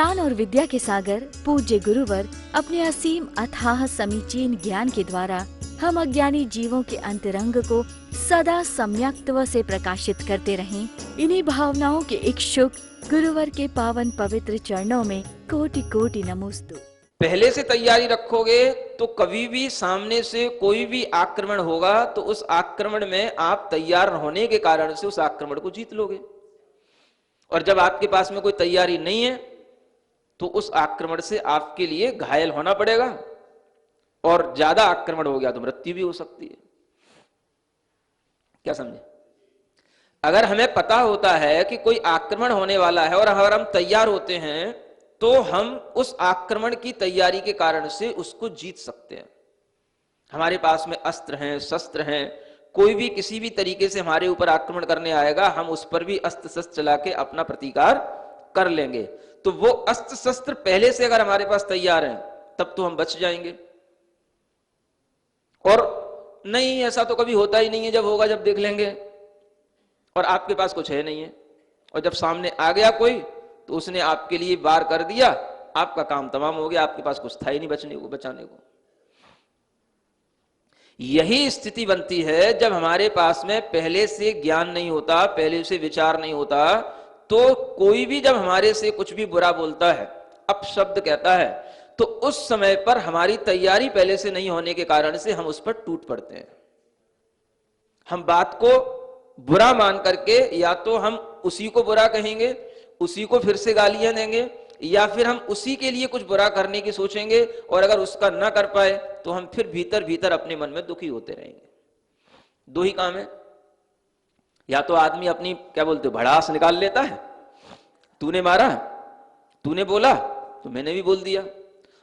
ज्ञान और विद्या के सागर पूज्य गुरुवर अपने असीम अथाह समीचीन ज्ञान के द्वारा हम अज्ञानी जीवों के अंतरंग को सदा सम्यक्त्व से प्रकाशित करते रहें। इन्हीं भावनाओं के इच्छुक गुरुवर के पावन पवित्र चरणों में कोटि कोटि नमोस्तु। पहले से तैयारी रखोगे तो कभी भी सामने से कोई भी आक्रमण होगा तो उस आक्रमण में आप तैयार होने के कारण से उस आक्रमण को जीत लोगे। और जब आपके पास में कोई तैयारी नहीं है तो उस आक्रमण से आपके लिए घायल होना पड़ेगा, और ज्यादा आक्रमण हो गया तो मृत्यु भी हो सकती है। क्या समझे? अगर हमें पता होता है कि कोई आक्रमण होने वाला है और अगर हम तैयार होते हैं तो हम उस आक्रमण की तैयारी के कारण से उसको जीत सकते हैं। हमारे पास में अस्त्र हैं, शस्त्र हैं, कोई भी किसी भी तरीके से हमारे ऊपर आक्रमण करने आएगा, हम उस पर भी अस्त्र शस्त्र चला के अपना प्रतिकार कर लेंगे। तो वो अस्त्र शस्त्र पहले से अगर हमारे पास तैयार हैं तब तो हम बच जाएंगे। और नहीं, ऐसा तो कभी होता ही नहीं है, जब होगा जब देख लेंगे, और आपके पास कुछ है नहीं है, और जब सामने आ गया कोई तो उसने आपके लिए वार कर दिया, आपका काम तमाम हो गया, आपके पास कुछ था ही नहीं बचने को, बचाने को। यही स्थिति बनती है जब हमारे पास में पहले से ज्ञान नहीं होता, पहले से विचार नहीं होता, तो कोई भी जब हमारे से कुछ भी बुरा बोलता है, अपशब्द कहता है, तो उस समय पर हमारी तैयारी पहले से नहीं होने के कारण से हम उस पर टूट पड़ते हैं। हम बात को बुरा मान करके या तो हम उसी को बुरा कहेंगे, उसी को फिर से गालियां देंगे, या फिर हम उसी के लिए कुछ बुरा करने की सोचेंगे, और अगर उसका ना कर पाए तो हम फिर भीतर भीतर अपने मन में दुखी होते रहेंगे। दो ही काम है, या तो आदमी अपनी क्या बोलते हो भड़ास निकाल लेता है, तूने मारा, तूने बोला तो मैंने भी बोल दिया,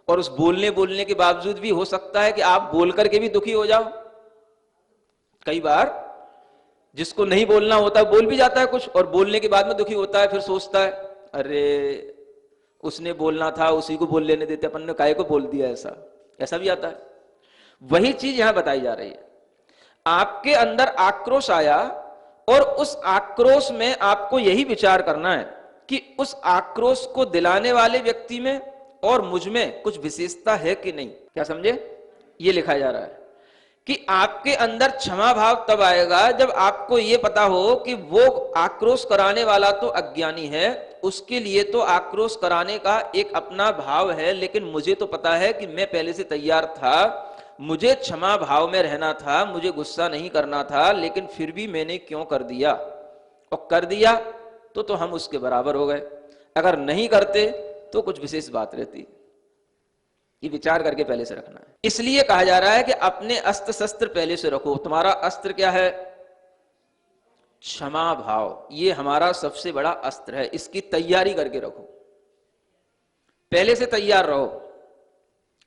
और उस बोलने के बावजूद भी हो सकता है कि आप बोल करके भी दुखी हो जाओ। कई बार जिसको नहीं बोलना होता बोल भी जाता है कुछ, और बोलने के बाद में दुखी होता है, फिर सोचता है अरे उसने बोलना था, उसी को बोल लेने देते, अपन ने काहे को बोल दिया, ऐसा भी आता है। वही चीज यहां बताई जा रही है। आपके अंदर आक्रोश आया और उस आक्रोश में आपको यही विचार करना है कि उस आक्रोश को दिलाने वाले व्यक्ति में और मुझ में कुछ विशेषता है कि नहीं। क्या समझे? ये लिखा जा रहा है कि आपके अंदर क्षमा भाव तब आएगा जब आपको यह पता हो कि वो आक्रोश कराने वाला तो अज्ञानी है, उसके लिए तो आक्रोश कराने का एक अपना भाव है, लेकिन मुझे तो पता है कि मैं पहले से तैयार था, मुझे क्षमा भाव में रहना था, मुझे गुस्सा नहीं करना था, लेकिन फिर भी मैंने क्यों कर दिया, और कर दिया तो हम उसके बराबर हो गए। अगर नहीं करते तो कुछ विशेष बात रहती। ये विचार करके पहले से रखना है। इसलिए कहा जा रहा है कि अपने अस्त्र शस्त्र पहले से रखो। तुम्हारा अस्त्र क्या है? क्षमा भाव। ये हमारा सबसे बड़ा अस्त्र है, इसकी तैयारी करके रखो, पहले से तैयार रहो।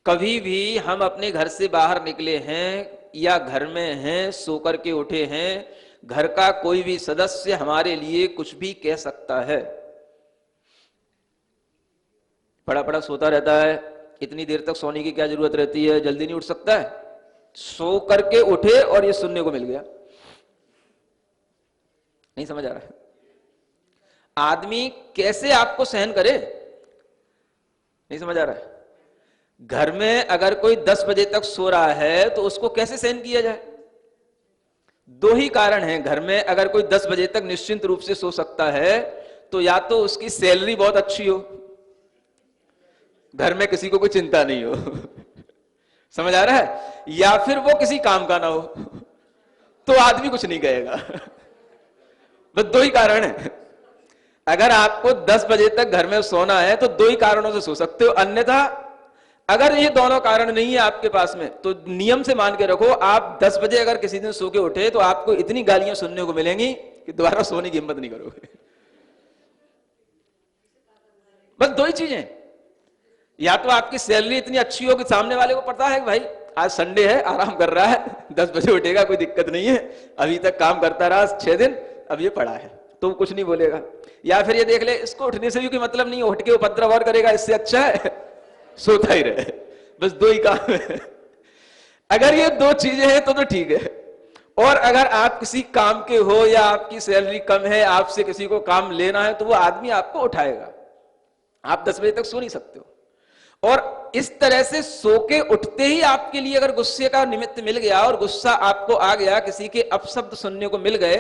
कभी भी हम अपने घर से बाहर निकले हैं या घर में हैं, सो करके उठे हैं, घर का कोई भी सदस्य हमारे लिए कुछ भी कह सकता है। पड़ा पड़ा सोता रहता है, इतनी देर तक सोने की क्या जरूरत रहती है, जल्दी नहीं उठ सकता है? सो करके उठे और ये सुनने को मिल गया। नहीं समझ आ रहा है? आदमी कैसे आपको सहन करे? नहीं समझ आ रहा है? घर में अगर कोई 10 बजे तक सो रहा है तो उसको कैसे सहन किया जाए? दो ही कारण हैं। घर में अगर कोई 10 बजे तक निश्चिंत रूप से सो सकता है तो या तो उसकी सैलरी बहुत अच्छी हो, घर में किसी को कोई चिंता नहीं हो समझ आ रहा है, या फिर वो किसी काम का ना हो, तो आदमी कुछ नहीं कहेगा बस दो ही कारण है। अगर आपको 10 बजे तक घर में सोना है तो दो ही कारणों से सो सकते हो, अन्यथा अगर ये दोनों कारण नहीं है आपके पास में तो नियम से मान के रखो, आप 10 बजे अगर किसी दिन सो के उठे तो आपको इतनी गालियां सुनने को मिलेंगी कि दोबारा सोने की हिम्मत नहीं करोगे। बस दो ही चीजें, या तो आपकी सैलरी इतनी अच्छी हो कि सामने वाले को पता है कि भाई आज संडे है, आराम कर रहा है, 10 बजे उठेगा, कोई दिक्कत नहीं है, अभी तक काम करता रहा 6 दिन, अब ये पड़ा है, तो कुछ नहीं बोलेगा। या फिर ये देख ले इसको उठने से भी कोई मतलब नहीं, उठ के उपद्रव और करेगा, इससे अच्छा है सोता ही रहे। बस दो ही काम है। अगर ये दो चीजें हैं तो ठीक है। और अगर आप किसी काम के हो या आपकी सैलरी कम है, आपसे किसी को काम लेना है, तो वो आदमी आपको उठाएगा, आप 10 बजे तक सो नहीं सकते हो। और इस तरह से सो के उठते ही आपके लिए अगर गुस्से का निमित्त मिल गया और गुस्सा आपको आ गया, किसी के अपशब्द सुनने को मिल गए,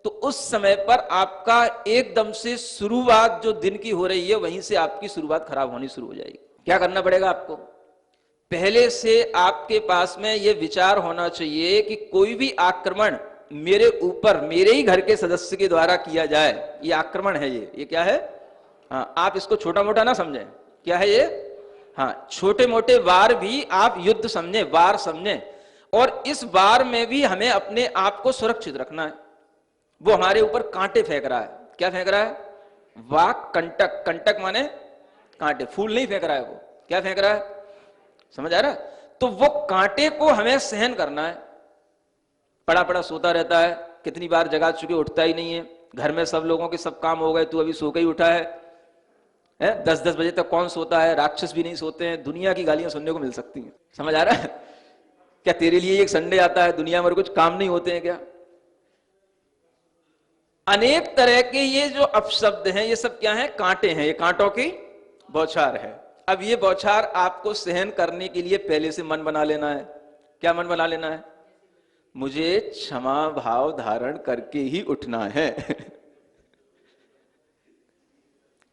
तो उस समय पर आपका एकदम से शुरुआत जो दिन की हो रही है वहीं से आपकी शुरुआत खराब होनी शुरू हो जाएगी। क्या करना पड़ेगा आपको? पहले से आपके पास में यह विचार होना चाहिए कि कोई भी आक्रमण मेरे ऊपर मेरे ही घर के सदस्य के द्वारा किया जाए, ये आक्रमण है। ये क्या है? हाँ, आप इसको छोटा मोटा ना समझें। क्या है ये? हाँ, छोटे मोटे वार भी आप युद्ध समझें, वार समझें। और इस वार में भी हमें अपने आप को सुरक्षित रखना है। वो हमारे ऊपर कांटे फेंक रहा है। क्या फेंक रहा है? वाक कंटक। कंटक माने कांटे, फूल नहीं फेंक रहा है। वो क्या फेंक रहा है? समझ आ रहा है? तो वो कांटे को हमें सहन करना है। पड़ा पड़ा सोता रहता है, कितनी बार जगा चुके, उठता ही नहीं है। घर में सब लोगों के सब काम हो गए, तू अभी सो के ही उठा है। 10-10 बजे तक कौन सोता है? राक्षस भी नहीं सोते हैं। दुनिया की गालियां सुनने को मिल सकती हैं। समझ आ रहा है? क्या तेरे लिए एक संडे आता है, दुनिया में कुछ काम नहीं होते हैं क्या? अनेक तरह के ये जो अपशब्द हैं, ये सब क्या है? कांटे हैं। ये कांटों की बौछार है। अब ये बौछार आपको सहन करने के लिए पहले से मन बना लेना है। क्या मन बना लेना है? मुझे क्षमा भाव धारण करके ही उठना है।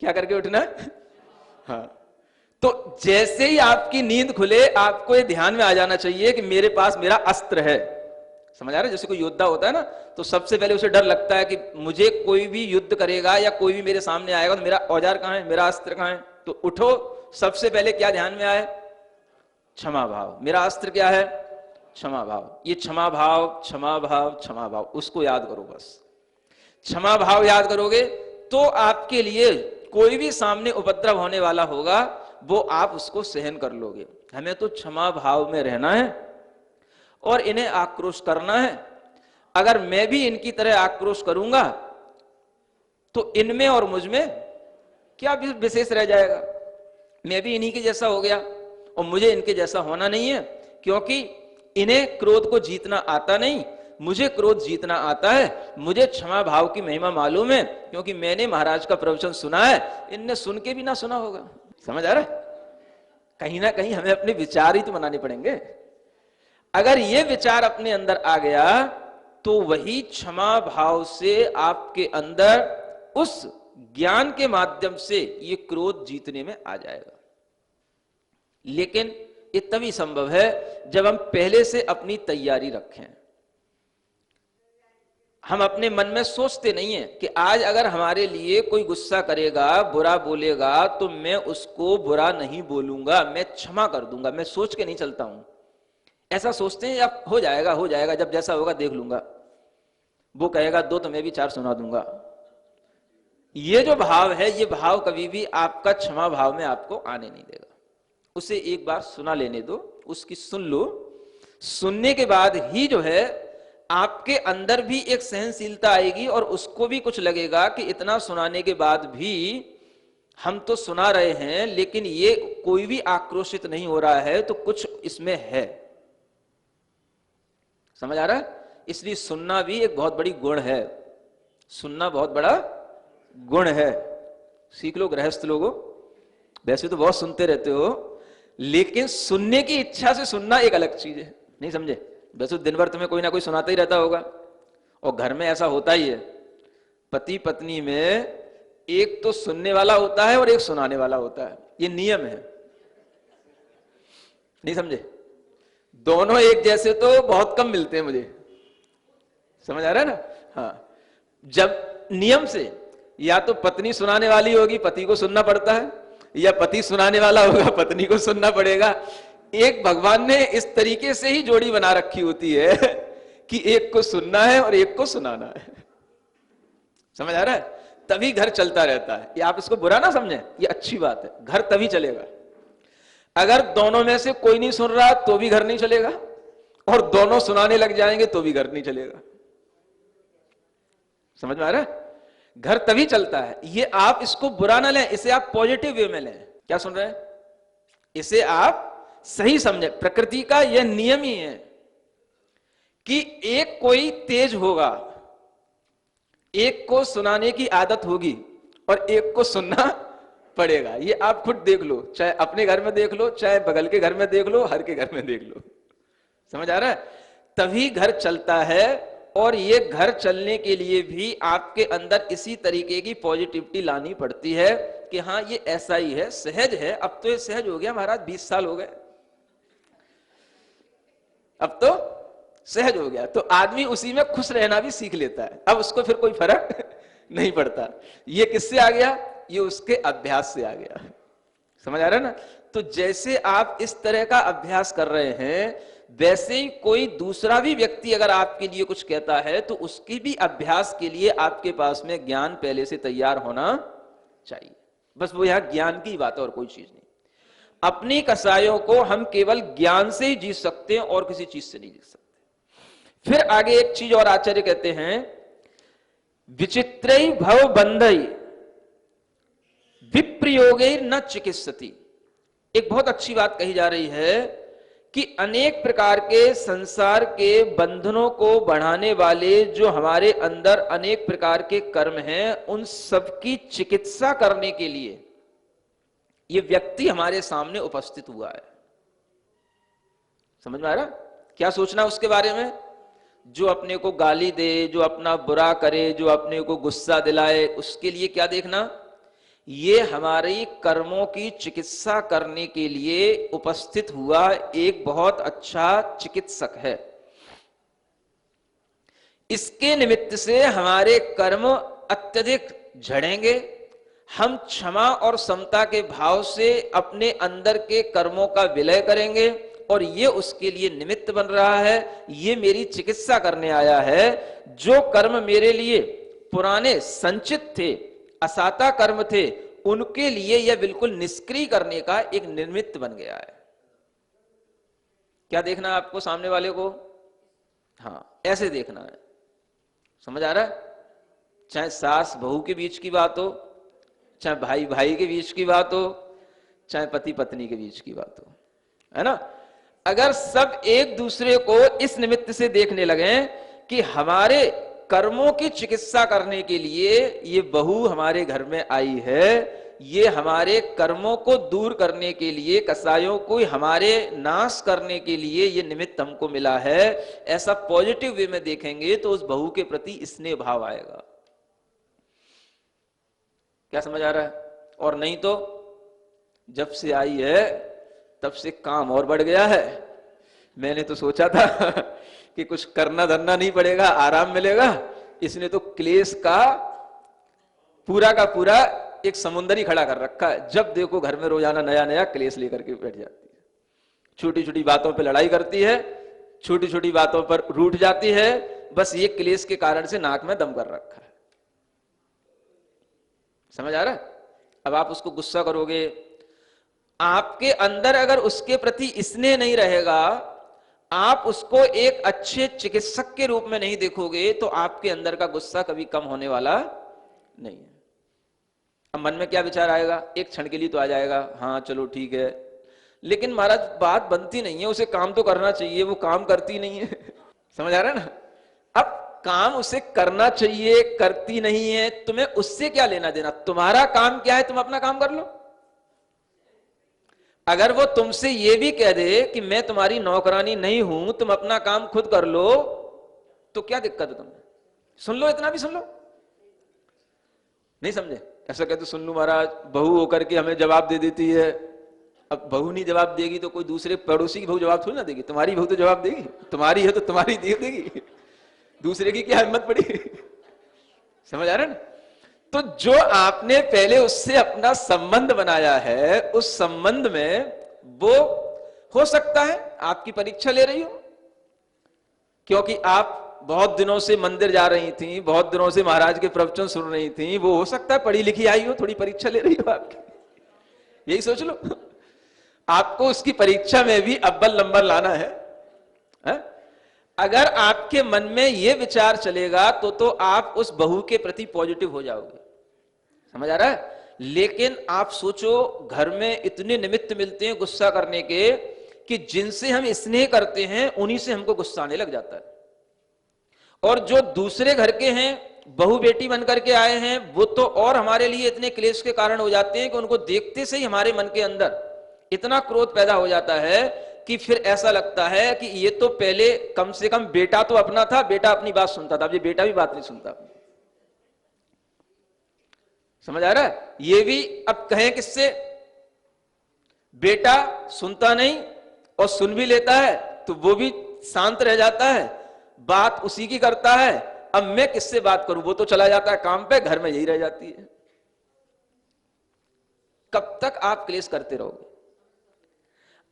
क्या करके उठना है? हाँ, तो जैसे ही आपकी नींद खुले आपको ये ध्यान में आ जाना चाहिए कि मेरे पास मेरा अस्त्र है। समझ आ रहा है? जैसे कोई योद्धा होता है ना, तो सबसे पहले उसे डर लगता है कि मुझे कोई भी युद्ध करेगा या कोई भी मेरे सामने आएगा तो मेरा औजार कहां है, मेरा अस्त्र कहां है। तो उठो, सबसे पहले क्या ध्यान में आए? क्षमा भाव। मेरा अस्त्र क्या है? क्षमा भाव। ये क्षमा भाव, क्षमा भाव, क्षमा भाव, उसको याद करो बस। क्षमा भाव याद करोगे तो आपके लिए कोई भी सामने उपद्रव होने वाला होगा वो आप उसको सहन कर लोगे। हमें तो क्षमा भाव में रहना है और इन्हें आक्रोश करना है। अगर मैं भी इनकी तरह आक्रोश करूंगा तो इनमें और मुझ में क्या विशेष रह जाएगा? मैं भी इन्हीं के जैसा हो गया और मुझे इनके जैसा होना नहीं है, क्योंकि इन्हें क्रोध को जीतना आता नहीं, मुझे क्रोध जीतना आता है। मुझे क्षमा भाव की महिमा मालूम है, क्योंकि मैंने महाराज का प्रवचन सुना है, इनने सुन के भी ना सुना होगा। समझ आ रहा है? कहीं ना कहीं हमें अपने विचार ही तो बनाने पड़ेंगे। अगर ये विचार अपने अंदर आ गया तो वही क्षमा भाव से आपके अंदर उस ज्ञान के माध्यम से ये क्रोध जीतने में आ जाएगा। लेकिन ये तभी संभव है जब हम पहले से अपनी तैयारी रखें। हम अपने मन में सोचते नहीं है कि आज अगर हमारे लिए कोई गुस्सा करेगा, बुरा बोलेगा, तो मैं उसको बुरा नहीं बोलूंगा, मैं क्षमा कर दूंगा। मैं सोच के नहीं चलता हूं। ऐसा सोचते हैं अब हो जाएगा, हो जाएगा, जब जैसा होगा देख लूंगा। वो कहेगा दो तो मैं भी चार सुना दूंगा। ये जो भाव है, ये भाव कभी भी आपका क्षमा भाव में आपको आने नहीं देगा। उसे एक बार सुना लेने दो, उसकी सुन लो। सुनने के बाद ही जो है आपके अंदर भी एक सहनशीलता आएगी और उसको भी कुछ लगेगा कि इतना सुनाने के बाद भी हम तो सुना रहे हैं लेकिन ये कोई भी आक्रोशित नहीं हो रहा है, तो कुछ इसमें है। समझ आ रहा है? इसलिए सुनना भी एक बहुत बड़ी गुण है। सुनना बहुत बड़ा गुण है। सीख लो गृहस्थ लोगों, वैसे तो बहुत सुनते रहते हो, लेकिन सुनने की इच्छा से सुनना एक अलग चीज है। नहीं समझे? वैसे दिन भर तुम्हें कोई ना कोई सुनाता ही रहता होगा, और घर में ऐसा होता ही है। पति पत्नी में एक तो सुनने वाला होता है और एक सुनाने वाला होता है। ये नियम है। नहीं समझे? दोनों एक जैसे तो बहुत कम मिलते हैं मुझे। समझ आ रहा है ना? हाँ, जब नियम से या तो पत्नी सुनाने वाली होगी, पति को सुनना पड़ता है, या पति सुनाने वाला होगा, पत्नी को सुनना पड़ेगा। एक भगवान ने इस तरीके से ही जोड़ी बना रखी होती है कि एक को सुनना है और एक को सुनाना है। समझ आ रहा है? तभी घर चलता रहता है। ये आप इसको बुरा ना समझें, ये अच्छी बात है। घर तभी चलेगा। अगर दोनों में से कोई नहीं सुन रहा तो भी घर नहीं चलेगा, और दोनों सुनाने लग जाएंगे तो भी घर नहीं चलेगा। समझ में आ रहा है? घर तभी चलता है। ये आप इसको बुरा ना लें, इसे आप पॉजिटिव वे में लें। क्या सुन रहे हैं? इसे आप सही समझे। प्रकृति का यह नियम ही है कि एक कोई तेज होगा, एक को सुनाने की आदत होगी और एक को सुनना पड़ेगा। ये आप खुद देख लो, चाहे अपने घर में देख लो, चाहे बगल के घर में देख लो, हर के घर में देख लो। समझ आ रहा है? तभी घर चलता है। और ये घर चलने के लिए भी आपके अंदर इसी तरीके की पॉजिटिविटी लानी पड़ती है कि हाँ ये ऐसा ही है, सहज है। अब तो ये सहज हो गया महाराज, 20 साल हो गए, अब तो सहज हो गया, तो आदमी उसी में खुश रहना भी सीख लेता है। अब उसको फिर कोई फर्क नहीं पड़ता। ये किससे आ गया? ये उसके अभ्यास से आ गया। समझ आ रहा है ना? तो जैसे आप इस तरह का अभ्यास कर रहे हैं, वैसे ही कोई दूसरा भी व्यक्ति अगर आपके लिए कुछ कहता है तो उसकी भी अभ्यास के लिए आपके पास में ज्ञान पहले से तैयार होना चाहिए। बस वो यहां ज्ञान की बात है और कोई चीज नहीं। अपनी कसायों को हम केवल ज्ञान से ही जीत सकते हैं और किसी चीज से नहीं जीत सकते। फिर आगे एक चीज और आचार्य कहते हैं, विचित्रई भव बंधई विप्रयोगे न चिकित्सति। एक बहुत अच्छी बात कही जा रही है कि अनेक प्रकार के संसार के बंधनों को बढ़ाने वाले जो हमारे अंदर अनेक प्रकार के कर्म हैं, उन सबकी चिकित्सा करने के लिए ये व्यक्ति हमारे सामने उपस्थित हुआ है। समझ में आ रहा? क्या सोचना उसके बारे में? जो अपने को गाली दे, जो अपना बुरा करे, जो अपने को गुस्सा दिलाए, उसके लिए क्या देखना? ये हमारी कर्मों की चिकित्सा करने के लिए उपस्थित हुआ एक बहुत अच्छा चिकित्सक है। इसके निमित्त से हमारे कर्म अत्यधिक झड़ेंगे। हम क्षमा और समता के भाव से अपने अंदर के कर्मों का विलय करेंगे और ये उसके लिए निमित्त बन रहा है। ये मेरी चिकित्सा करने आया है। जो कर्म मेरे लिए पुराने संचित थे, असाता कर्म थे, उनके लिए यह बिल्कुल निष्क्रिय करने का एक निमित्त बन गया है। क्या देखना है आपको सामने वाले को? हाँ, ऐसे देखना है। समझ आ रहा है? चाहे सास बहू के बीच की बात हो, चाहे भाई भाई के बीच की बात हो, चाहे पति पत्नी के बीच की बात हो, है ना? अगर सब एक दूसरे को इस निमित्त से देखने लगे कि हमारे कर्मों की चिकित्सा करने के लिए ये बहू हमारे घर में आई है, ये हमारे कर्मों को दूर करने के लिए, कसायों को हमारे नाश करने के लिए ये निमित्त हमको मिला है, ऐसा पॉजिटिव वे में देखेंगे तो उस बहू के प्रति स्नेह भाव आएगा। क्या समझ आ रहा है? और नहीं तो जब से आई है तब से काम और बढ़ गया है। मैंने तो सोचा था कि कुछ करना धरना नहीं पड़ेगा, आराम मिलेगा। इसने तो क्लेश का पूरा एक समुंदर ही खड़ा कर रखा है। जब देखो घर में रोजाना नया नया क्लेश लेकर के बैठ जाती है। छोटी छोटी बातों पे लड़ाई करती है, छोटी छोटी बातों पर रूठ जाती है। बस ये क्लेश के कारण से नाक में दम कर रखा है। समझ आ रहा है? अब आप उसको गुस्सा करोगे, आपके अंदर अगर उसके प्रति स्नेह नहीं रहेगा, आप उसको एक अच्छे चिकित्सक के रूप में नहीं देखोगे, तो आपके अंदर का गुस्सा कभी कम होने वाला नहीं है। अब मन में क्या विचार आएगा? एक क्षण के लिए तो आ जाएगा, हाँ चलो ठीक है, लेकिन महाराज बात बनती नहीं है, उसे काम तो करना चाहिए, वो काम करती नहीं है। समझ आ रहा है ना? अब काम उसे करना चाहिए, करती नहीं है, तुम्हें उससे क्या लेना देना? तुम्हारा काम क्या है? तुम अपना काम कर लो। अगर वो तुमसे ये भी कह दे कि मैं तुम्हारी नौकरानी नहीं हूं, तुम अपना काम खुद कर लो, तो क्या दिक्कत है तुम्हें? सुन लो, इतना भी सुन लो। नहीं समझे? ऐसा कहते सुन लो महाराज, बहू होकर के हमें जवाब दे देती है। अब बहू नहीं जवाब देगी तो कोई दूसरे पड़ोसी की बहू जवाब थोड़ी ना देगी। तुम्हारी बहू तो जवाब देगी, तुम्हारी है तो तुम्हारी दे देगी, दूसरे की क्या हिम्मत पड़ी? समझ आ रहा है ना? तो जो आपने पहले उससे अपना संबंध बनाया है, उस संबंध में वो हो सकता है आपकी परीक्षा ले रही हो, क्योंकि आप बहुत दिनों से मंदिर जा रही थी, बहुत दिनों से महाराज के प्रवचन सुन रही थी, वो हो सकता है पढ़ी लिखी आई हो, थोड़ी परीक्षा ले रही हो आपकी। यही सोच लो, आपको उसकी परीक्षा में भी अव्वल नंबर लाना है? अगर आपके मन में यह विचार चलेगा तो आप उस बहू के प्रति पॉजिटिव हो जाओगे। समझ आ रहा है? लेकिन आप सोचो, घर में इतने निमित्त मिलते हैं गुस्सा करने के कि जिनसे हम स्नेह करते हैं उन्हीं से हमको गुस्सा आने लग जाता है, और जो दूसरे घर के हैं बहू बेटी बन करके आए हैं, वो तो और हमारे लिए इतने क्लेश के कारण हो जाते हैं कि उनको देखते से ही हमारे मन के अंदर इतना क्रोध पैदा हो जाता है कि फिर ऐसा लगता है कि ये तो पहले कम से कम बेटा तो अपना था, बेटा अपनी बात सुनता था, अब ये बेटा भी बात नहीं सुनता। समझ आ रहा है? ये भी अब कहें किससे? बेटा सुनता नहीं और सुन भी लेता है तो वो भी शांत रह जाता है, बात उसी की करता है। अब मैं किससे बात करूं? वो तो चला जाता है काम पे, घर में यही रह जाती है। कब तक आप क्लेश करते रहोगे?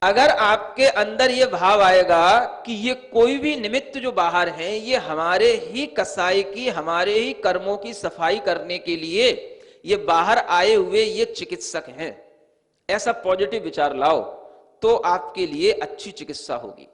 अगर आपके अंदर ये भाव आएगा कि ये कोई भी निमित्त जो बाहर है ये हमारे ही कसाई की, हमारे ही कर्मों की सफाई करने के लिए ये बाहर आए हुए ये चिकित्सक हैं, ऐसा पॉजिटिव विचार लाओ तो आपके लिए अच्छी चिकित्सा होगी।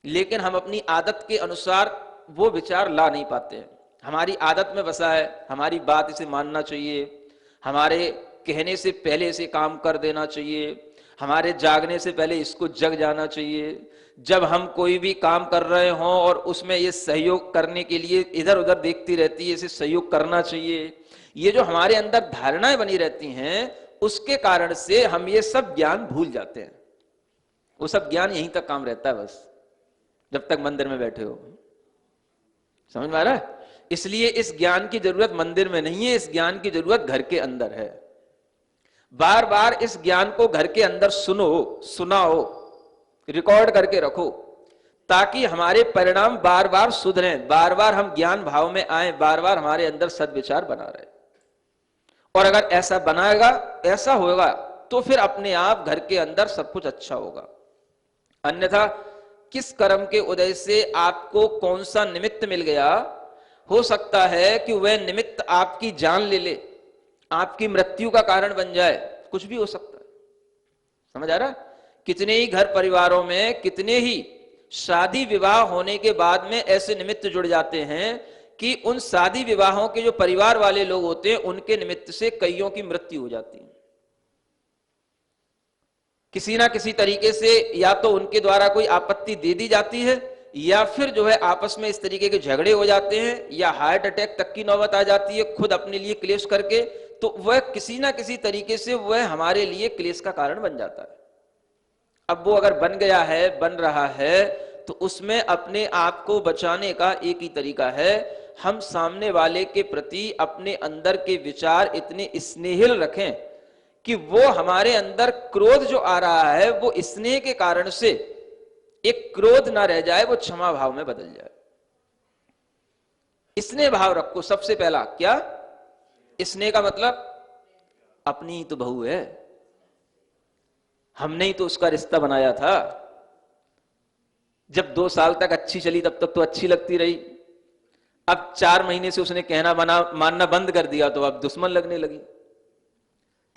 लेकिन हम अपनी आदत के अनुसार वो विचार ला नहीं पाते हैं। हमारी आदत में बसा है, हमारी बात इसे मानना चाहिए, हमारे कहने से पहले इसे काम कर देना चाहिए, हमारे जागने से पहले इसको जग जाना चाहिए। जब हम कोई भी काम कर रहे हों और उसमें ये सहयोग करने के लिए इधर उधर देखती रहती है, इसे सहयोग करना चाहिए, ये जो हमारे अंदर धारणाएं बनी रहती हैं उसके कारण से हम ये सब ज्ञान भूल जाते हैं। वो सब ज्ञान यहीं तक काम रहता है बस, जब तक मंदिर में बैठे हो। समझ में आ रहा है? इसलिए इस ज्ञान की जरूरत मंदिर में नहीं है, इस ज्ञान की जरूरत घर के अंदर है। बार बार इस ज्ञान को घर के अंदर सुनो, सुनाओ, रिकॉर्ड करके रखो, ताकि हमारे परिणाम बार बार सुधरें, बार बार हम ज्ञान भाव में आए, बार बार हमारे अंदर सद्विचार बना रहे। और अगर ऐसा बनाएगा, ऐसा होगा तो फिर अपने आप घर के अंदर सब कुछ अच्छा होगा। अन्यथा किस कर्म के उदय से आपको कौन सा निमित्त मिल गया, हो सकता है कि वह निमित्त आपकी जान ले ले, आपकी मृत्यु का कारण बन जाए, कुछ भी हो सकता है। समझ आ रहा है? कितने ही घर परिवारों में, कितने ही शादी विवाह होने के बाद में ऐसे निमित्त जुड़ जाते हैं कि उन शादी विवाहों के जो परिवार वाले लोग होते हैं उनके निमित्त से कईयों की मृत्यु हो जाती है। किसी ना किसी तरीके से या तो उनके द्वारा कोई आपत्ति दे दी जाती है, या फिर जो है आपस में इस तरीके के झगड़े हो जाते हैं, या हार्ट अटैक तक की नौबत आ जाती है खुद अपने लिए क्लेश करके, तो वह किसी ना किसी तरीके से वह हमारे लिए क्लेश का कारण बन जाता है। अब वो अगर बन गया है, बन रहा है, तो उसमें अपने आप को बचाने का एक ही तरीका है, हम सामने वाले के प्रति अपने अंदर के विचार इतने स्नेहिल रखें कि वो हमारे अंदर क्रोध जो आ रहा है वो स्नेह के कारण से एक क्रोध ना रह जाए, वो क्षमा भाव में बदल जाए। स्नेह भाव रखो सबसे पहला। क्या स्नेह का मतलब? अपनी ही तो बहू है, हमने ही तो उसका रिश्ता बनाया था। जब 2 साल तक अच्छी चली तब तक तो अच्छी लगती रही, अब 4 महीने से उसने कहना मानना बंद कर दिया तो अब दुश्मन लगने लगी।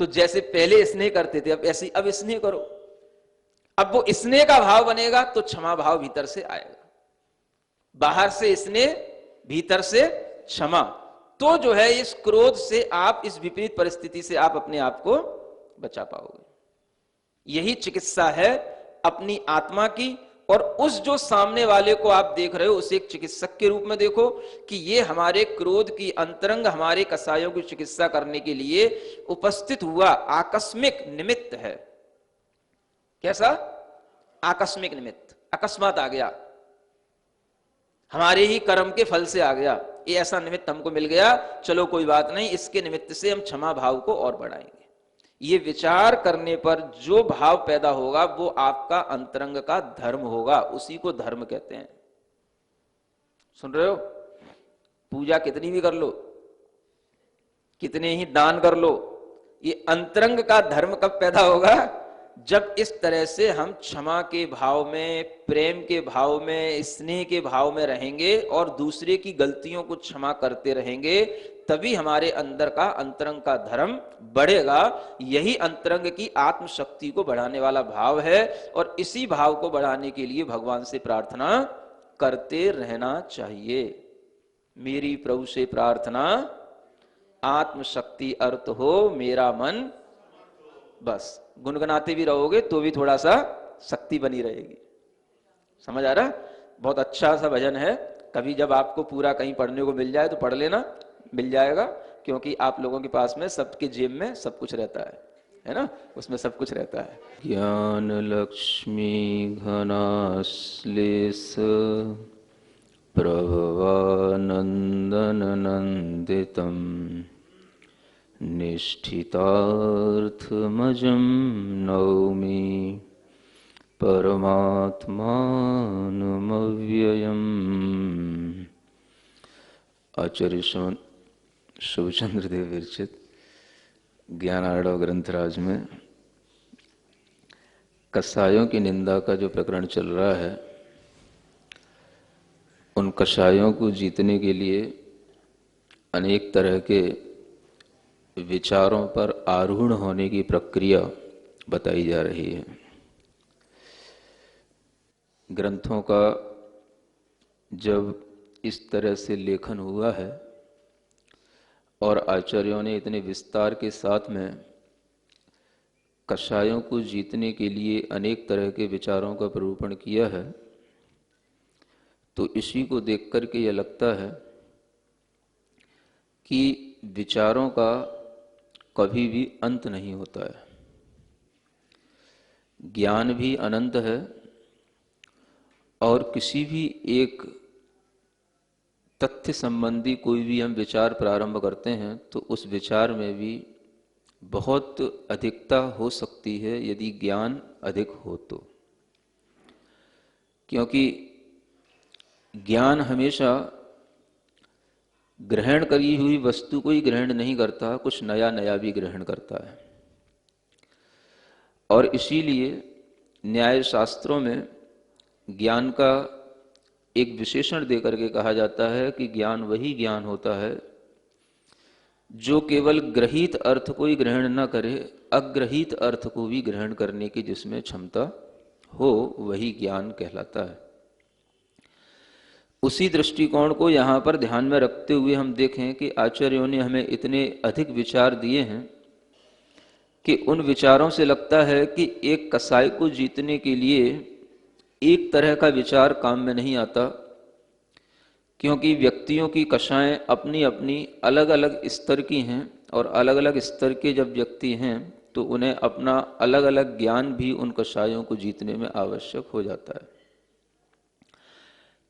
तो जैसे पहले स्नेह करते थे अब ऐसे अब स्नेह करो। अब वो स्नेह का भाव बनेगा तो क्षमा भाव भीतर से आएगा। बाहर से स्नेह, भीतर से क्षमा, तो जो है इस क्रोध से आप, इस विपरीत परिस्थिति से आप अपने आप को बचा पाओगे। यही चिकित्सा है अपनी आत्मा की। और उस जो सामने वाले को आप देख रहे हो उसे एक चिकित्सक के रूप में देखो कि ये हमारे क्रोध की अंतरंग, हमारे कसायों की चिकित्सा करने के लिए उपस्थित हुआ आकस्मिक निमित्त है। कैसा? आकस्मिक निमित्त, अकस्मात आ गया, हमारे ही कर्म के फल से आ गया, ये ऐसा निमित्त हमको मिल गया, चलो कोई बात नहीं, इसके निमित्त से हम क्षमा भाव को और बढ़ाएंगे। ये विचार करने पर जो भाव पैदा होगा वो आपका अंतरंग का धर्म होगा, उसी को धर्म कहते हैं। सुन रहे हो? पूजा कितनी भी कर लो, कितने ही दान कर लो, ये अंतरंग का धर्म कब पैदा होगा? जब इस तरह से हम क्षमा के भाव में, प्रेम के भाव में, स्नेह के भाव में रहेंगे और दूसरे की गलतियों को क्षमा करते रहेंगे, तभी हमारे अंदर का अंतरंग का धर्म बढ़ेगा। यही अंतरंग की आत्मशक्ति को बढ़ाने वाला भाव है और इसी भाव को बढ़ाने के लिए भगवान से प्रार्थना करते रहना चाहिए। मेरी प्रभु से प्रार्थना आत्मशक्ति अर्थ हो मेरा मन, बस गुनगुनाते भी रहोगे तो भी थोड़ा सा शक्ति बनी रहेगी। समझ आ रहा? बहुत अच्छा सा भजन है, कभी जब आपको पूरा कहीं पढ़ने को मिल जाए तो पढ़ लेना, मिल जाएगा, क्योंकि आप लोगों के पास में सबके जेब में सब कुछ रहता है ना, उसमें सब कुछ रहता है। ज्ञान लक्ष्मी घनाश्लेष प्रभवानंदन नंदितम निष्ठितार्थमजं नौमि परमात्मानमव्ययम्। आचार्य शिवचंद्र देव विरचित ज्ञानार्णव ग्रंथराज में कसायों की निंदा का जो प्रकरण चल रहा है, उन कसायों को जीतने के लिए अनेक तरह के विचारों पर आरूढ़ होने की प्रक्रिया बताई जा रही है। ग्रंथों का जब इस तरह से लेखन हुआ है और आचार्यों ने इतने विस्तार के साथ में कसायों को जीतने के लिए अनेक तरह के विचारों का प्ररूपण किया है, तो इसी को देख कर के यह लगता है कि विचारों का कभी भी अंत नहीं होता है। ज्ञान भी अनंत है और किसी भी एक तथ्य संबंधी कोई भी हम विचार प्रारंभ करते हैं तो उस विचार में भी बहुत अधिकता हो सकती है यदि ज्ञान अधिक हो तो, क्योंकि ज्ञान हमेशा ग्रहण करी हुई वस्तु को ही ग्रहण नहीं करता, कुछ नया नया भी ग्रहण करता है। और इसीलिए न्याय शास्त्रों में ज्ञान का एक विशेषण देकर के कहा जाता है कि ज्ञान वही ज्ञान होता है जो केवल ग्रहित अर्थ को ही ग्रहण न करे, अग्रहित अर्थ को भी ग्रहण करने की जिसमें क्षमता हो, वही ज्ञान कहलाता है। उसी दृष्टिकोण को यहाँ पर ध्यान में रखते हुए हम देखें कि आचार्यों ने हमें इतने अधिक विचार दिए हैं कि उन विचारों से लगता है कि एक कसाई को जीतने के लिए एक तरह का विचार काम में नहीं आता, क्योंकि व्यक्तियों की कसाएं अपनी अपनी अलग अलग स्तर की हैं और अलग अलग स्तर के जब व्यक्ति हैं तो उन्हें अपना अलग अलग ज्ञान भी उन कसायों को जीतने में आवश्यक हो जाता है।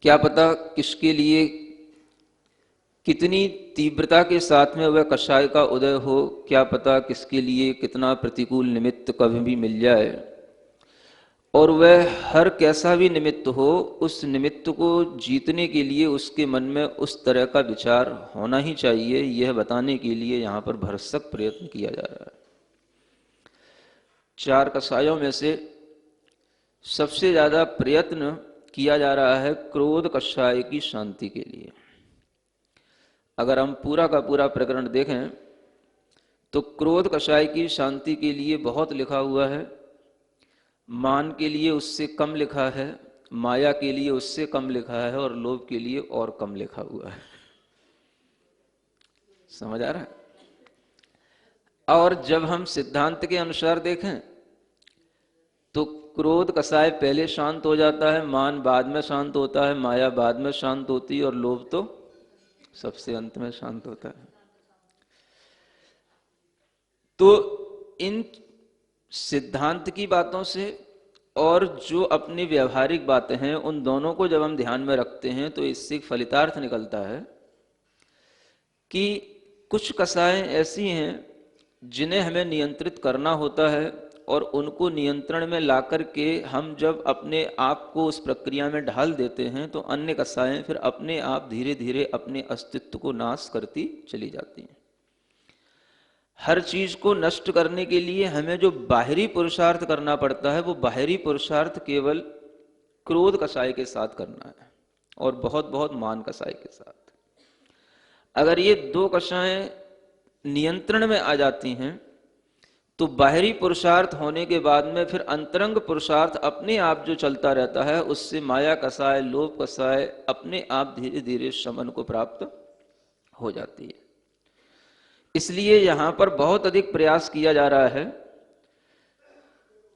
क्या पता किसके लिए कितनी तीव्रता के साथ में वह कषाय का उदय हो, क्या पता किसके लिए कितना प्रतिकूल निमित्त कभी भी मिल जाए, और वह हर कैसा भी निमित्त हो, उस निमित्त को जीतने के लिए उसके मन में उस तरह का विचार होना ही चाहिए, यह बताने के लिए यहाँ पर भरसक प्रयत्न किया जा रहा है। 4 कषायों में से सबसे ज्यादा प्रयत्न किया जा रहा है क्रोध कषाय की शांति के लिए। अगर हम पूरा का पूरा प्रकरण देखें तो क्रोध कषाय की शांति के लिए बहुत लिखा हुआ है, मान के लिए उससे कम लिखा है, माया के लिए उससे कम लिखा है और लोभ के लिए और कम लिखा हुआ है। समझ आ रहा है? और जब हम सिद्धांत के अनुसार देखें तो क्रोध कषाय पहले शांत हो जाता है, मान बाद में शांत होता है, माया बाद में शांत होती है और लोभ तो सबसे अंत में शांत होता है। तो इन सिद्धांत की बातों से और जो अपनी व्यवहारिक बातें हैं उन दोनों को जब हम ध्यान में रखते हैं तो इससे फलितार्थ निकलता है कि कुछ कषायें ऐसी हैं जिन्हें हमें नियंत्रित करना होता है और उनको नियंत्रण में लाकर के हम जब अपने आप को उस प्रक्रिया में ढाल देते हैं तो अन्य कषायें फिर अपने आप धीरे धीरे अपने अस्तित्व को नाश करती चली जाती हैं। हर चीज को नष्ट करने के लिए हमें जो बाहरी पुरुषार्थ करना पड़ता है वो बाहरी पुरुषार्थ केवल क्रोध कषाय के साथ करना है और बहुत बहुत मान कषाय के साथ। अगर ये 2 कषायें नियंत्रण में आ जाती हैं तो बाहरी पुरुषार्थ होने के बाद में फिर अंतरंग पुरुषार्थ अपने आप जो चलता रहता है उससे माया कषाय, लोभ कषाय अपने आप धीरे धीरे शमन को प्राप्त हो जाती है। इसलिए यहां पर बहुत अधिक प्रयास किया जा रहा है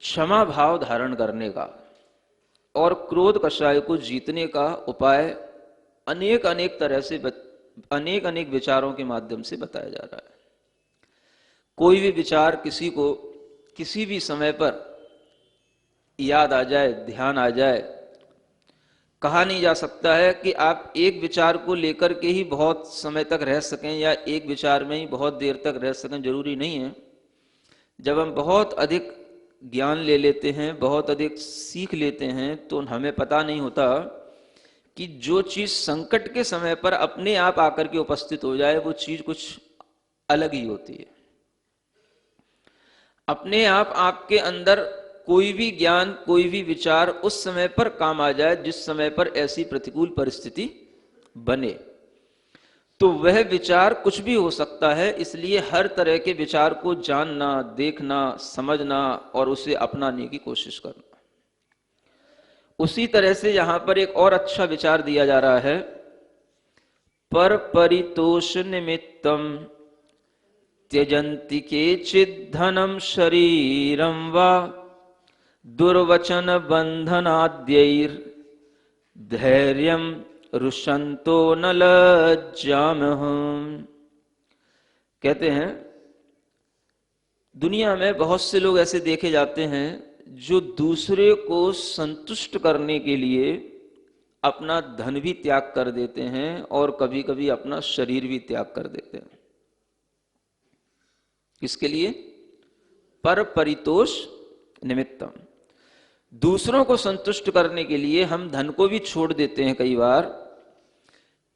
क्षमा भाव धारण करने का और क्रोध कषाय को जीतने का उपाय अनेक अनेक तरह से अनेक अनेक विचारों के माध्यम से बताया जा रहा है। कोई भी विचार किसी को किसी भी समय पर याद आ जाए, ध्यान आ जाए, कहा नहीं जा सकता है कि आप एक विचार को लेकर के ही बहुत समय तक रह सकें या एक विचार में ही बहुत देर तक रह सकें, जरूरी नहीं है। जब हम बहुत अधिक ज्ञान ले लेते हैं, बहुत अधिक सीख लेते हैं, तो हमें पता नहीं होता कि जो चीज संकट के समय पर अपने आप आकर के उपस्थित हो जाए वो चीज कुछ अलग ही होती है। अपने आप आपके अंदर कोई भी ज्ञान, कोई भी विचार उस समय पर काम आ जाए जिस समय पर ऐसी प्रतिकूल परिस्थिति बने, तो वह विचार कुछ भी हो सकता है। इसलिए हर तरह के विचार को जानना, देखना, समझना और उसे अपनाने की कोशिश करना। उसी तरह से यहां पर एक और अच्छा विचार दिया जा रहा है, पर परितोष निमित्तम त्यजन्ति केचित् धनम शरीरम वा दुर्वचन बंधनाद्यैर धैर्यम रुषंतो न लज्जामहम्। कहते हैं दुनिया में बहुत से लोग ऐसे देखे जाते हैं जो दूसरे को संतुष्ट करने के लिए अपना धन भी त्याग कर देते हैं और कभी कभी अपना शरीर भी त्याग कर देते हैं। किसके लिए? पर परितोष निमित्तम। दूसरों को संतुष्ट करने के लिए हम धन को भी छोड़ देते हैं कई बार,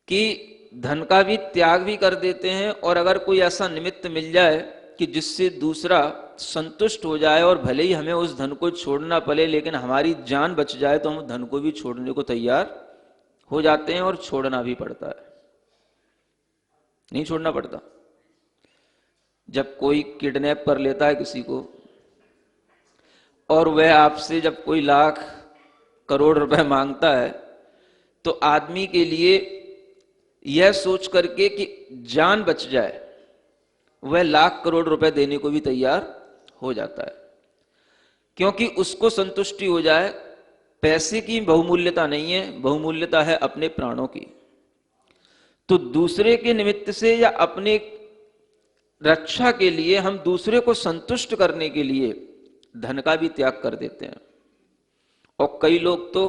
कि धन का भी त्याग भी कर देते हैं, और अगर कोई ऐसा निमित्त मिल जाए कि जिससे दूसरा संतुष्ट हो जाए और भले ही हमें उस धन को छोड़ना पड़े लेकिन हमारी जान बच जाए, तो हम धन को भी छोड़ने को तैयार हो जाते हैं और छोड़ना भी पड़ता है। नहीं छोड़ना पड़ता? जब कोई किडनैप कर लेता है किसी को और वह आपसे जब कोई लाख करोड़ रुपए मांगता है, तो आदमी के लिए यह सोच करके कि जान बच जाए, वह लाख करोड़ रुपए देने को भी तैयार हो जाता है, क्योंकि उसको संतुष्टि हो जाए। पैसे की बहुमूल्यता नहीं है, बहुमूल्यता है अपने प्राणों की। तो दूसरे के निमित्त से या अपने रक्षा के लिए हम दूसरे को संतुष्ट करने के लिए धन का भी त्याग कर देते हैं। और कई लोग तो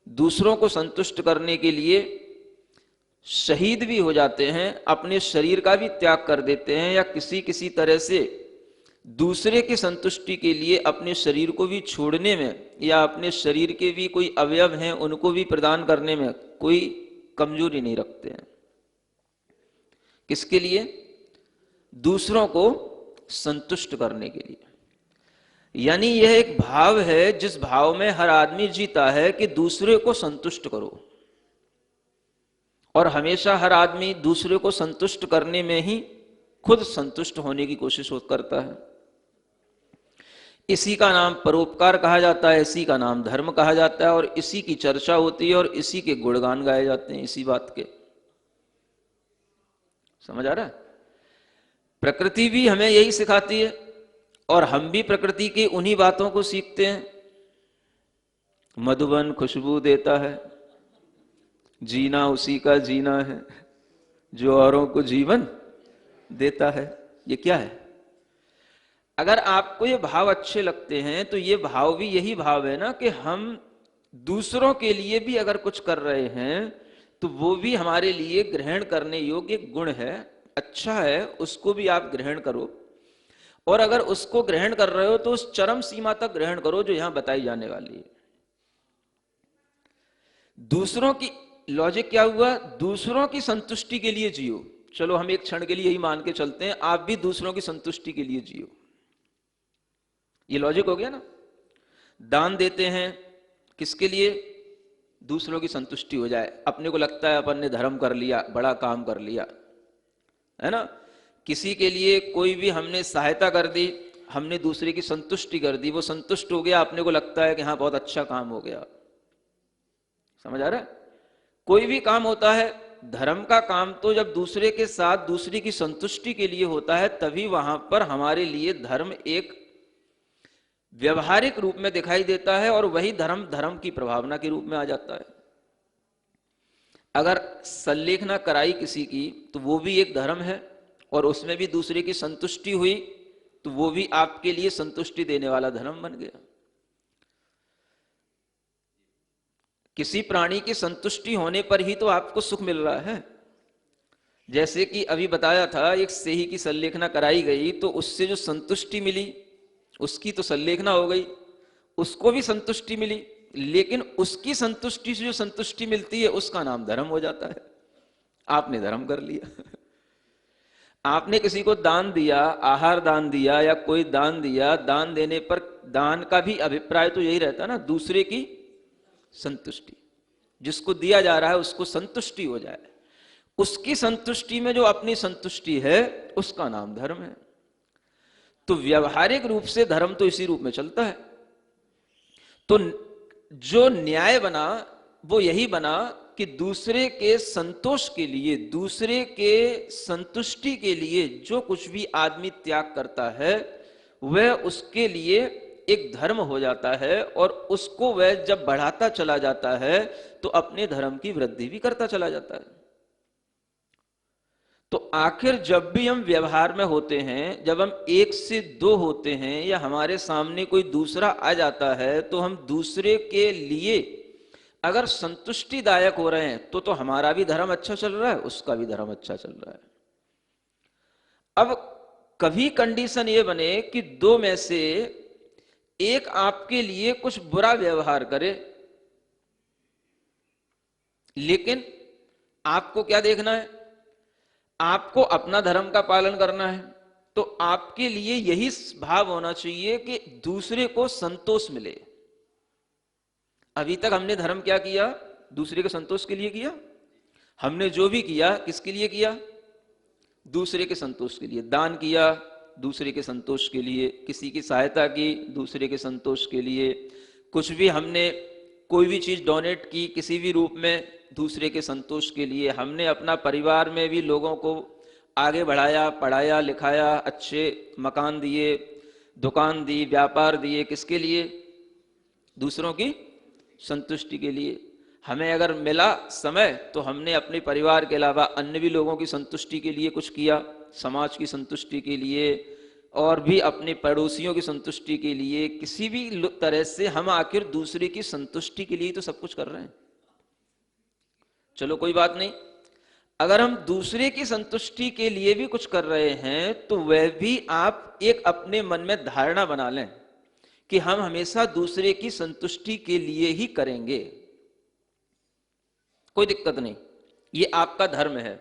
दूसरों को संतुष्ट करने के लिए शहीद भी हो जाते हैं, अपने शरीर का भी त्याग कर देते हैं, या किसी किसी तरह से दूसरे की संतुष्टि के लिए अपने शरीर को भी छोड़ने में या अपने शरीर के भी कोई अवयव हैं उनको भी प्रदान करने में कोई कमजोरी नहीं रखते हैं। किसके लिए? दूसरों को संतुष्ट करने के लिए। यानी यह एक भाव है जिस भाव में हर आदमी जीता है कि दूसरे को संतुष्ट करो, और हमेशा हर आदमी दूसरे को संतुष्ट करने में ही खुद संतुष्ट होने की कोशिश करता है। इसी का नाम परोपकार कहा जाता है, इसी का नाम धर्म कहा जाता है, और इसी की चर्चा होती है और इसी के गुणगान गाए जाते हैं इसी बात के। समझ आ रहा है? प्रकृति भी हमें यही सिखाती है और हम भी प्रकृति की उन्हीं बातों को सीखते हैं। मधुबन खुशबू देता है, जीना उसी का जीना है जो औरों को जीवन देता है। ये क्या है? अगर आपको ये भाव अच्छे लगते हैं तो ये भाव भी यही भाव है ना, कि हम दूसरों के लिए भी अगर कुछ कर रहे हैं तो वो भी हमारे लिए ग्रहण करने योग्य गुण है, अच्छा है, उसको भी आप ग्रहण करो। और अगर उसको ग्रहण कर रहे हो तो उस चरम सीमा तक ग्रहण करो जो यहां बताई जाने वाली है। दूसरों की लॉजिक क्या हुआ? दूसरों की संतुष्टि के लिए जियो। चलो हम एक क्षण के लिए यही मान के चलते हैं, आप भी दूसरों की संतुष्टि के लिए जियो। ये लॉजिक हो गया ना? दान देते हैं किसके लिए? दूसरों की संतुष्टि हो जाए। अपने को लगता है अपन ने धर्म कर लिया, बड़ा काम कर लिया, है ना? किसी के लिए कोई भी हमने सहायता कर दी, हमने दूसरे की संतुष्टि कर दी, वो संतुष्ट हो गया, अपने को लगता है कि हाँ बहुत अच्छा काम हो गया। समझ आ रहा है? कोई भी काम होता है, धर्म का काम तो जब दूसरे के साथ दूसरे की संतुष्टि के लिए होता है, तभी वहां पर हमारे लिए धर्म एक व्यवहारिक रूप में दिखाई देता है, और वही धर्म धर्म की प्रभावना के रूप में आ जाता है। अगर सल्लेखना कराई किसी की तो वो भी एक धर्म है, और उसमें भी दूसरे की संतुष्टि हुई तो वो भी आपके लिए संतुष्टि देने वाला धर्म बन गया। किसी प्राणी की संतुष्टि होने पर ही तो आपको सुख मिल रहा है। जैसे कि अभी बताया था, एक सेही की सल्लेखना कराई गई तो उससे जो संतुष्टि मिली उसकी तो सल्लेखना हो गई, उसको भी संतुष्टि मिली, लेकिन उसकी संतुष्टि से जो संतुष्टि मिलती है उसका नाम धर्म हो जाता है। आपने धर्म कर लिया। आपने किसी को दान दिया, आहार दान दिया या कोई दान दिया, दान देने पर दान का भी अभिप्राय तो यही रहता है ना, दूसरे की संतुष्टि। जिसको दिया जा रहा है उसको संतुष्टि हो जाए, उसकी संतुष्टि में जो अपनी संतुष्टि है उसका नाम धर्म है। तो व्यवहारिक रूप से धर्म तो इसी रूप में चलता है। तो जो न्याय बना वो यही बना कि दूसरे के संतोष के लिए, दूसरे के संतुष्टि के लिए जो कुछ भी आदमी त्याग करता है वह उसके लिए एक धर्म हो जाता है, और उसको वह जब बढ़ाता चला जाता है तो अपने धर्म की वृद्धि भी करता चला जाता है। तो आखिर जब भी हम व्यवहार में होते हैं, जब हम एक से दो होते हैं या हमारे सामने कोई दूसरा आ जाता है, तो हम दूसरे के लिए अगर संतुष्टिदायक हो रहे हैं तो हमारा भी धर्म अच्छा चल रहा है, उसका भी धर्म अच्छा चल रहा है। अब कभी कंडीशन ये बने कि दो में से एक आपके लिए कुछ बुरा व्यवहार करे, लेकिन आपको क्या देखना है, आपको अपना धर्म का पालन करना है, तो आपके लिए यही भाव होना चाहिए कि दूसरे को संतोष मिले। अभी तक हमने धर्म क्या किया, दूसरे के संतोष के लिए किया। हमने जो भी किया किसके लिए किया, दूसरे के संतोष के लिए। दान किया दूसरे के संतोष के लिए, किसी की सहायता की दूसरे के संतोष के लिए, कुछ भी हमने कोई भी चीज डोनेट की किसी भी रूप में दूसरे के संतोष के लिए। हमने अपना परिवार में भी लोगों को आगे बढ़ाया, पढ़ाया लिखाया, अच्छे मकान दिए, दुकान दी, व्यापार दिए, किसके लिए, दूसरों की संतुष्टि के लिए। हमें अगर मिला समय तो हमने अपने परिवार के अलावा अन्य भी लोगों की संतुष्टि के लिए कुछ किया, समाज की संतुष्टि के लिए, और भी अपने पड़ोसियों की संतुष्टि के लिए। किसी भी तरह से हम आखिर दूसरे की संतुष्टि के लिए तो सब कुछ कर रहे हैं। चलो कोई बात नहीं, अगर हम दूसरे की संतुष्टि के लिए भी कुछ कर रहे हैं तो वह भी आप एक अपने मन में धारणा बना लें कि हम हमेशा दूसरे की संतुष्टि के लिए ही करेंगे। कोई दिक्कत नहीं, ये आपका धर्म है,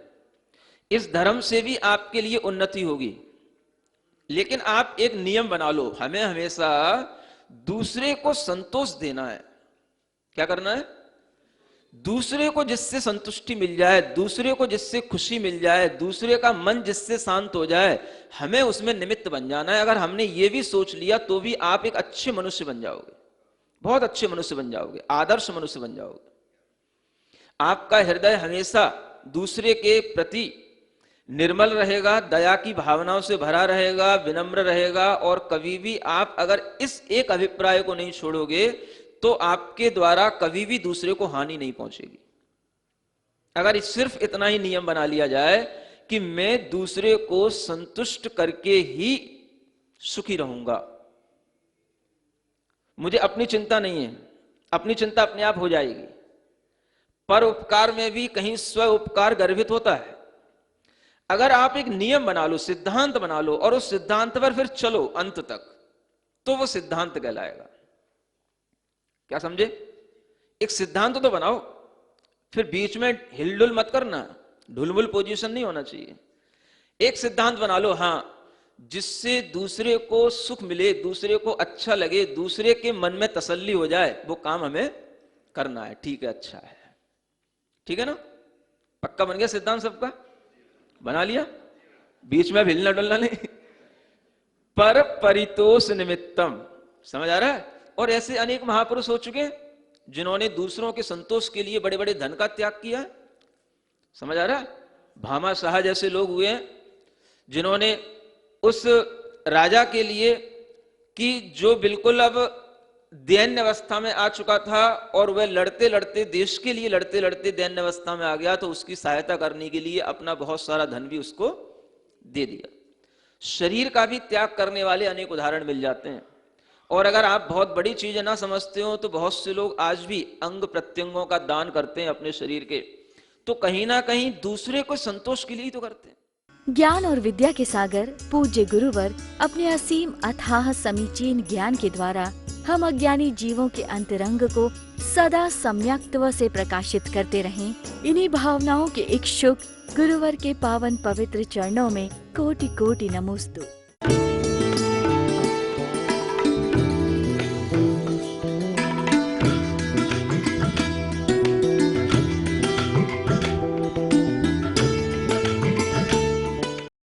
इस धर्म से भी आपके लिए उन्नति होगी। लेकिन आप एक नियम बना लो, हमें हमेशा दूसरे को संतोष देना है। क्या करना है, दूसरे को जिससे संतुष्टि मिल जाए, दूसरे को जिससे खुशी मिल जाए, दूसरे का मन जिससे शांत हो जाए, हमें उसमें निमित्त बन जाना है। अगर हमने ये भी सोच लिया तो भी आप एक अच्छे मनुष्य बन जाओगे, बहुत अच्छे मनुष्य बन जाओगे, आदर्श मनुष्य बन जाओगे। आपका हृदय हमेशा दूसरे के प्रति निर्मल रहेगा, दया की भावनाओं से भरा रहेगा, विनम्र रहेगा, और कभी भी आप अगर इस एक अभिप्राय को नहीं छोड़ोगे तो आपके द्वारा कभी भी दूसरे को हानि नहीं पहुंचेगी। अगर सिर्फ इतना ही नियम बना लिया जाए कि मैं दूसरे को संतुष्ट करके ही सुखी रहूंगा, मुझे अपनी चिंता नहीं है, अपनी चिंता अपने आप हो जाएगी। पर उपकार में भी कहीं स्व उपकार गर्भित होता है। अगर आप एक नियम बना लो, सिद्धांत बना लो, और उस सिद्धांत पर फिर चलो अंत तक, तो वो सिद्धांत कहलाएगा। क्या समझे, एक सिद्धांत तो बनाओ, फिर बीच में हिलडुल मत करना, ढुलमुल पोजीशन नहीं होना चाहिए। एक सिद्धांत बना लो, हां, जिससे दूसरे को सुख मिले, दूसरे को अच्छा लगे, दूसरे के मन में तसल्ली हो जाए, वो काम हमें करना है। ठीक है, अच्छा है, ठीक है ना, पक्का बन गया सिद्धांत सबका, बना लिया, बीच में हिलना डुलना नहीं। पर परितोष निमित्तम, समझ आ रहा है। और ऐसे अनेक महापुरुष हो चुके हैं जिन्होंने दूसरों के संतोष के लिए बड़े बड़े धन का त्याग किया है, समझ आ रहा है। भामा शाह जैसे लोग हुए हैं जिन्होंने उस राजा के लिए कि जो बिल्कुल अब दैन्य अवस्था में आ चुका था और वह लड़ते लड़ते, देश के लिए लड़ते लड़ते दैन्य अवस्था में आ गया, तो उसकी सहायता करने के लिए अपना बहुत सारा धन भी उसको दे दिया। शरीर का भी त्याग करने वाले अनेक उदाहरण मिल जाते हैं। और अगर आप बहुत बड़ी चीजें ना समझते हो तो बहुत से लोग आज भी अंग प्रत्यंगों का दान करते हैं अपने शरीर के, तो कहीं ना कहीं दूसरे को संतोष के लिए ही तो करते हैं। ज्ञान और विद्या के सागर पूज्य गुरुवर अपने असीम अथाह समीचीन ज्ञान के द्वारा हम अज्ञानी जीवों के अंतरंग को सदा सम्यक्त्व से प्रकाशित करते रहें। इन्हीं भावनाओं के इच्छुक गुरुवर के पावन पवित्र चरणों में कोटि कोटि नमोस्तु।